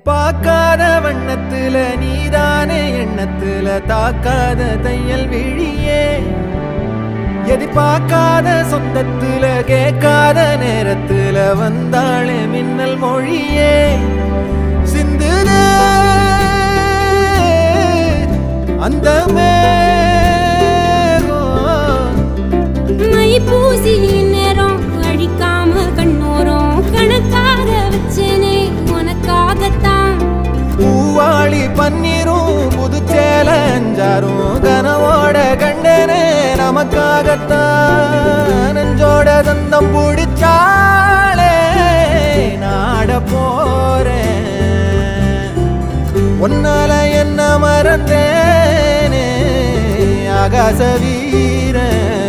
பார்க்காத வண்ணத்துல நீதானே எண்ணத்துல தாக்காத தையல் விழியே எதிர்பார்க்காத சொந்தத்துல கேட்காத நேரத்துல வந்தாளே மின்னல் மொழியே சிந்துதே அந்த மை பூசி நேரம் அழிக்காம கண்ணோரம் கணக்காக வச்சேனே உனக்காகத்தான் பூவாளி பன்னீரும் புதுச்சேல அஞ்சாரும் கனவோட கண்டனே நமக்காகத்தான் நெஞ்சோட தந்தம் பிடிச்சாலே நாட போறேன் ஒன்னால என்ன மறந்தேனே ஆகாச வீரன்